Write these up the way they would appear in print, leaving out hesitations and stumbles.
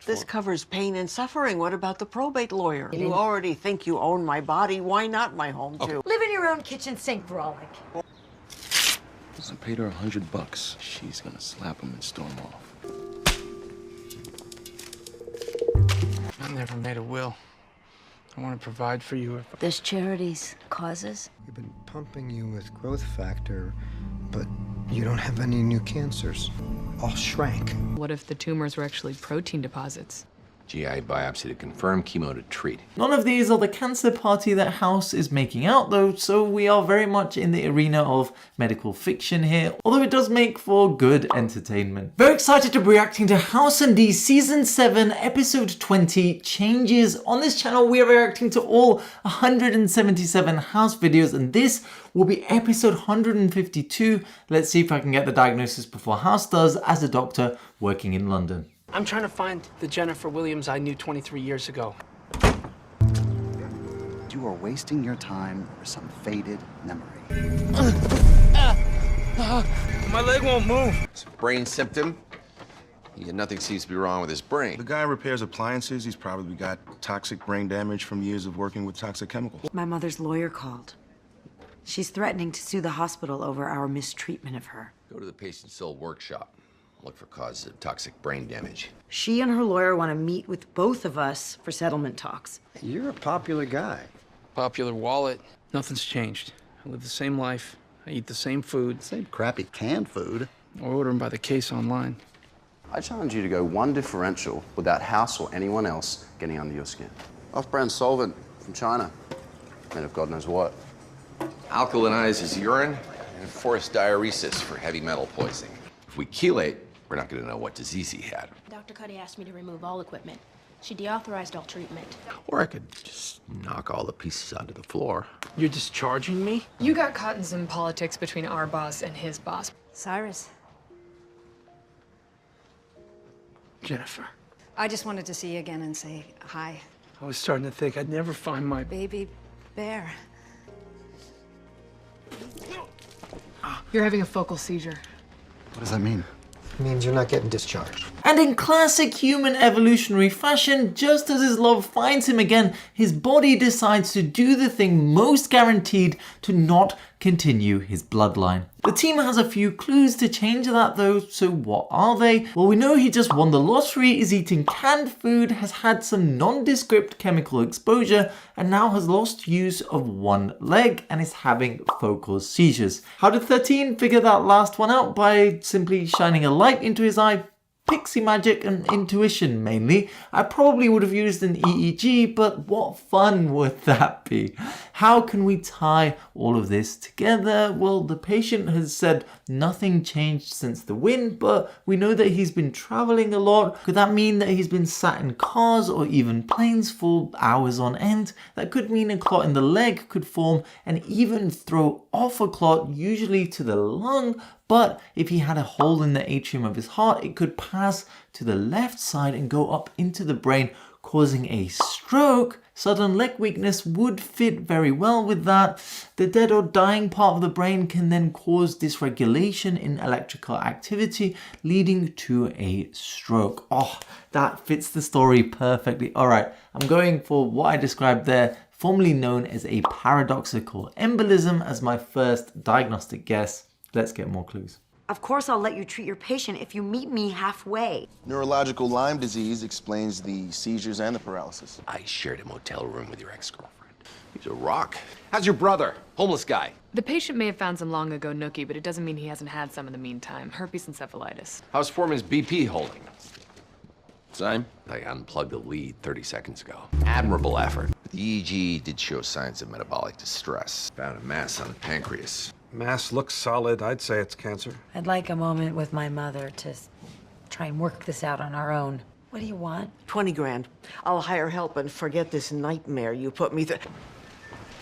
This covers pain and suffering. What about the probate lawyer? You already think you own my body. Why not my home, too? Live in your own kitchen sink, Brolic. I paid her $100. She's gonna slap him and storm off. I never made a will. I want to provide for you. There's charities, causes. We've been pumping you with growth factor, but you don't have any new cancers. All shrank. What if the tumors were actually protein deposits? GI biopsy to confirm, chemo to treat. None of these are the cancer party that House is making out though, so we are very much in the arena of medical fiction here, although it does make for good entertainment. Very excited to be reacting to House MD Season 7, Episode 20, Changes. On this channel we are reacting to all 177 House videos, and this will be episode 152. Let's see if I can get the diagnosis before House does as a doctor working in London. I'm trying to find the Jennifer Williams I knew 23 years ago. You are wasting your time for some faded memory. My leg won't move. It's a brain symptom. Yeah, nothing seems to be wrong with his brain. The guy repairs appliances. He's probably got toxic brain damage from years of working with toxic chemicals. My mother's lawyer called. She's threatening to sue the hospital over our mistreatment of her. Go to the patient cell workshop. Look for causes of toxic brain damage. She and her lawyer want to meet with both of us for settlement talks. You're a popular guy. Popular wallet. Nothing's changed. I live the same life. I eat the same food. Same crappy canned food. Or order them by the case online. I challenge you to go one differential without House or anyone else getting under your skin. Off-brand solvent from China. Made of God knows what. Alkalinizes his urine and forced diuresis for heavy metal poisoning. If we chelate, we're not going to know what disease he had. Dr. Cuddy asked me to remove all equipment. She deauthorized all treatment. Or I could just knock all the pieces onto the floor. You're discharging me? You got caught in some politics between our boss and his boss. Cyrus. Jennifer. I just wanted to see you again and say hi. I was starting to think I'd never find my Baby bear. You're having a focal seizure. What does that mean? It means you're not getting discharged. And in classic human evolutionary fashion, just as his love finds him again, his body decides to do the thing most guaranteed to not continue his bloodline. The team has a few clues to change that though, so what are they? Well, we know he just won the lottery, is eating canned food, has had some nondescript chemical exposure, and now has lost use of one leg and is having focal seizures. How did 13 figure that last one out? By simply shining a light into his eye? Pixie magic and intuition mainly. I probably would have used an EEG, but what fun would that be? How can we tie all of this together? Well, the patient has said nothing changed since the win, but we know that he's been traveling a lot. Could that mean that he's been sat in cars or even planes for hours on end? That could mean a clot in the leg could form and even throw off a clot, usually to the lung. But if he had a hole in the atrium of his heart, it could pass to the left side and go up into the brain, causing a stroke. Sudden leg weakness would fit very well with that. The dead or dying part of the brain can then cause dysregulation in electrical activity, leading to a stroke. Oh, that fits the story perfectly. All right, I'm going for what I described there, formerly known as a paradoxical embolism, as my first diagnostic guess. Let's get more clues. Of course I'll let you treat your patient if you meet me halfway. Neurological Lyme disease explains the seizures and the paralysis. I shared a motel room with your ex-girlfriend. He's a rock. How's your brother? Homeless guy. The patient may have found some long ago nookie, but it doesn't mean he hasn't had some in the meantime. Herpes encephalitis. How's Foreman's BP holding? Same. I unplugged the lead 30 seconds ago. Admirable effort. The EEG did show signs of metabolic distress. Found a mass on the pancreas. Mass looks solid. I'd say it's cancer. I'd like a moment with my mother to try and work this out on our own. What do you want? 20 grand. I'll hire help and forget this nightmare you put me through.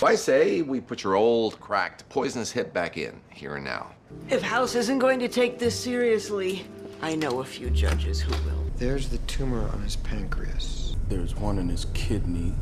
I say we put your old, cracked, poisonous hip back in, here and now. If House isn't going to take this seriously, I know a few judges who will. There's the tumor on his pancreas. There's one in his kidney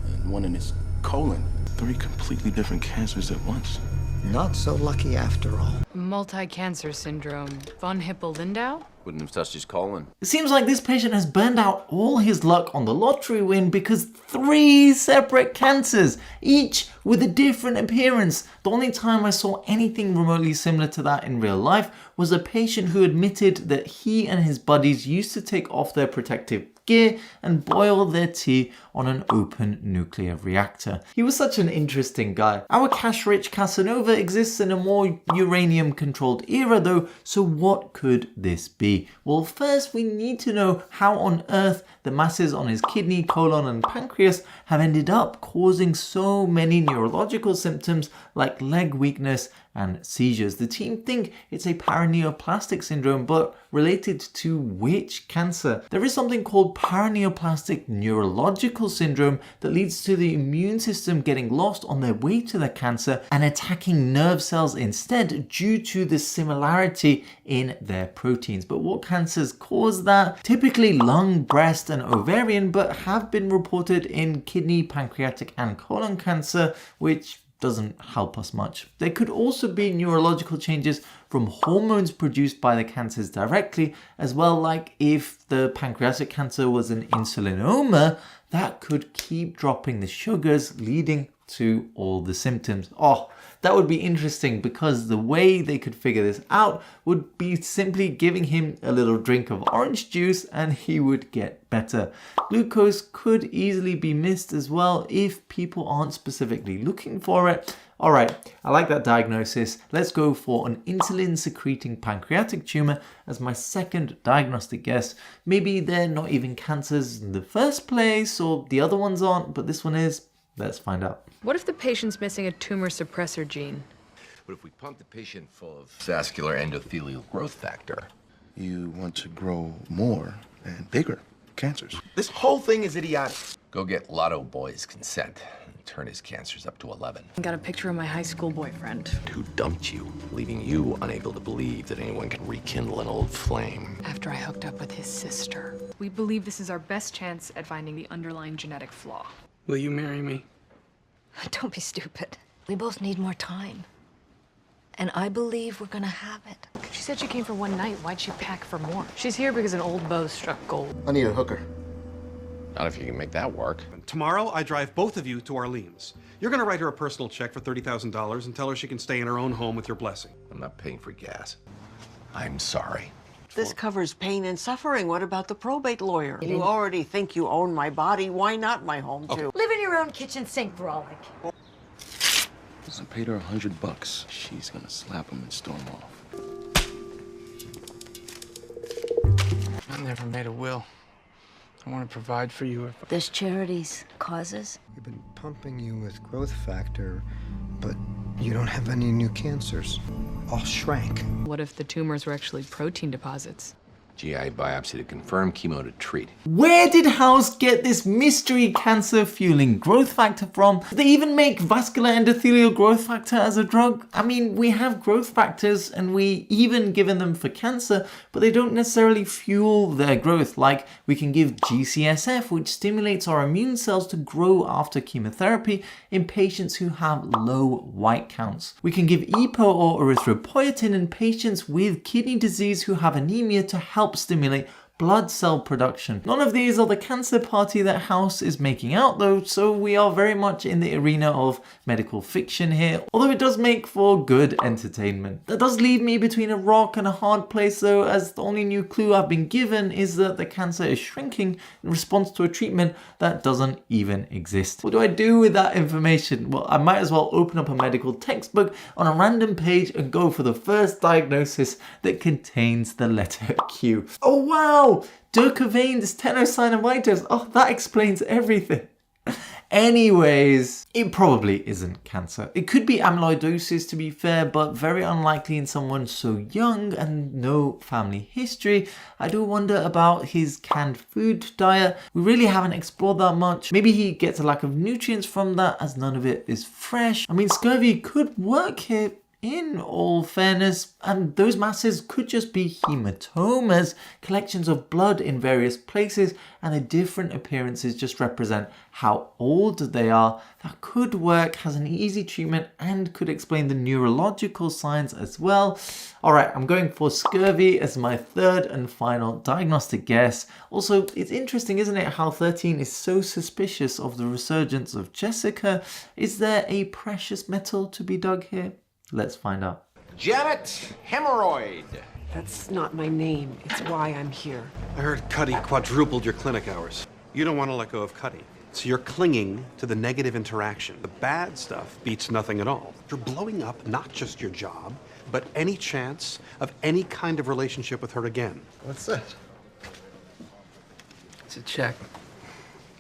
and one in his colon. 3 completely different cancers at once. Not so lucky after all. Multi-cancer syndrome. Von Hippel-Lindau? Wouldn't have touched his colon. It seems like this patient has burned out all his luck on the lottery win because 3 separate cancers, each with a different appearance. The only time I saw anything remotely similar to that in real life was a patient who admitted that he and his buddies used to take off their protective gear and boil their tea on an open nuclear reactor. He was such an interesting guy. Our cash-rich Casanova exists in a more uranium-controlled era though, so what could this be? Well, first we need to know how on earth the masses on his kidney, colon and pancreas have ended up causing so many neurological symptoms like leg weakness and seizures. The team think it's a paraneoplastic syndrome, but related to which cancer? There is something called paraneoplastic neurological syndrome that leads to the immune system getting lost on their way to the cancer and attacking nerve cells instead due to the similarity in their proteins. But what cancers cause that? Typically lung, breast and ovarian, but have been reported in kidney, pancreatic and colon cancer, which doesn't help us much. There could also be neurological changes from hormones produced by the cancers directly, as well, like if the pancreatic cancer was an insulinoma, that could keep dropping the sugars, leading to all the symptoms. Oh, that would be interesting because the way they could figure this out would be simply giving him a little drink of orange juice and he would get better. Glucose could easily be missed as well if people aren't specifically looking for it. All right, I like that diagnosis. Let's go for an insulin secreting pancreatic tumor as my second diagnostic guess. Maybe they're not even cancers in the first place, or the other ones aren't, but this one is. Let's find out. What if the patient's missing a tumor suppressor gene? What if we pump the patient full of vascular endothelial growth factor? You want to grow more and bigger cancers. This whole thing is idiotic. Go get Lotto Boy's consent and turn his cancers up to 11. I got a picture of my high school boyfriend. Who dumped you, leaving you unable to believe that anyone can rekindle an old flame. After I hooked up with his sister. We believe this is our best chance at finding the underlying genetic flaw. Will you marry me? Don't be stupid. We both need more time. And I believe we're gonna have it. She said she came for one night. Why'd she pack for more? She's here because an old beau struck gold. I need a hooker. Not if you can make that work. Tomorrow, I drive both of you to Arlene's. You're gonna write her a personal check for $30,000 and tell her she can stay in her own home with your blessing. I'm not paying for gas. I'm sorry. This covers pain and suffering. What about the probate lawyer? You already think you own my body. Why not my home, too? Live in your own kitchen sink, Brolic. I paid her $100. She's gonna slap him and storm off. I never made a will. I want to provide for you. There's charities, causes. We've been pumping you with growth factor, but you don't have any new cancers. All shrank. What if the tumors were actually protein deposits? GI biopsy to confirm, chemo to treat. Where did House get this mystery cancer fueling growth factor from? Did they even make vascular endothelial growth factor as a drug? I mean, we have growth factors and we even given them for cancer, but they don't necessarily fuel their growth. Like we can give GCSF, which stimulates our immune cells to grow after chemotherapy in patients who have low white counts. We can give EPO or erythropoietin in patients with kidney disease who have anemia to help stimulate blood cell production. None of these are the cancer party that House is making out though, so we are very much in the arena of medical fiction here, although it does make for good entertainment. That does leave me between a rock and a hard place though, as the only new clue I've been given is that the cancer is shrinking in response to a treatment that doesn't even exist. What do I do with that information? Well, I might as well open up a medical textbook on a random page and go for the first diagnosis that contains the letter Q. Oh wow! Durkheim's tenosynovitis. Oh, that explains everything. Anyways, it probably isn't cancer. It could be amyloidosis to be fair, but very unlikely in someone so young and no family history. I do wonder about his canned food diet. We really haven't explored that much. Maybe he gets a lack of nutrients from that as none of it is fresh. I mean, scurvy could work here In all fairness, and those masses could just be hematomas, collections of blood in various places, and the different appearances just represent how old they are. That could work, has an easy treatment, and could explain the neurological signs as well. Alright, I'm going for scurvy as my third and final diagnostic guess. Also, it's interesting, isn't it, how 13 is so suspicious of the resurgence of Jessica. Is there a precious metal to be dug here? Let's find out. Janet Hemorrhoid. That's not my name. It's why I'm here. I heard Cuddy quadrupled your clinic hours. You don't want to let go of Cuddy, so you're clinging to the negative interaction. The bad stuff beats nothing at all. You're blowing up not just your job, but any chance of any kind of relationship with her again. What's that? It's a check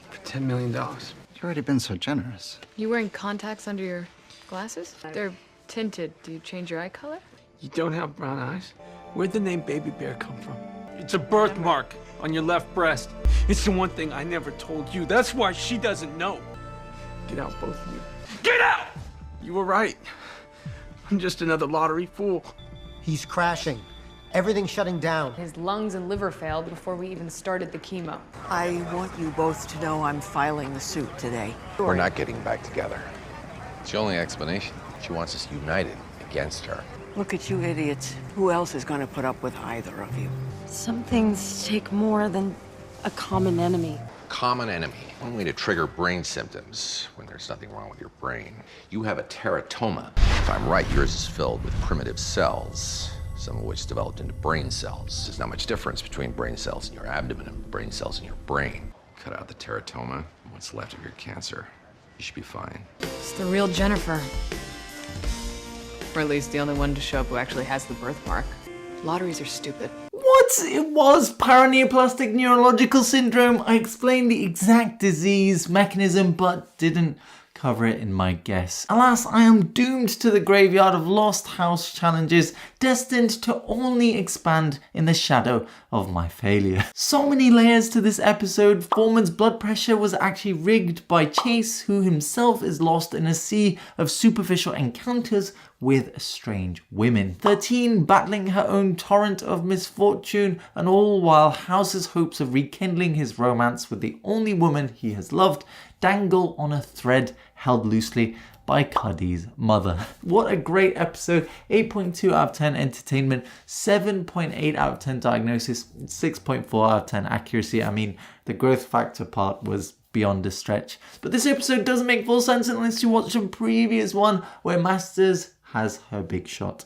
for $10 million. You've already been so generous. You wearing contacts under your glasses? They're tinted. Do you change your eye color? You don't have brown eyes? Where'd the name Baby Bear come from? It's a birthmark on your left breast. It's the one thing I never told you. That's why she doesn't know. Get out, both of you. Get out! You were right. I'm just another lottery fool. He's crashing. Everything's shutting down. His lungs and liver failed before we even started the chemo. I want you both to know I'm filing the suit today. We're not getting back together. It's the only explanation. She wants us united against her. Look at you idiots. Who else is going to put up with either of you? Some things take more than a common enemy. Common enemy. One way to trigger brain symptoms when there's nothing wrong with your brain. You have a teratoma. If I'm right, yours is filled with primitive cells, some of which developed into brain cells. There's not much difference between brain cells in your abdomen and brain cells in your brain. Cut out the teratoma, and what's left of your cancer. You should be fine. It's the real Jennifer. Or at least the only one to show up who actually has the birthmark. Lotteries are stupid. What? It was paraneoplastic neurological syndrome. I explained the exact disease mechanism, but didn't cover it in my guess. Alas, I am doomed to the graveyard of lost house challenges, destined to only expand in the shadow of my failure. So many layers to this episode. Foreman's blood pressure was actually rigged by Chase, who himself is lost in a sea of superficial encounters with strange women. 13 battling her own torrent of misfortune, and all while House's hopes of rekindling his romance with the only woman he has loved dangle on a thread held loosely by Cuddy's mother. What a great episode. 8.2 out of 10 entertainment, 7.8 out of 10 diagnosis, 6.4 out of 10 accuracy. I mean, the growth factor part was beyond a stretch. But this episode doesn't make full sense unless you watch a previous one where Masters has her big shot.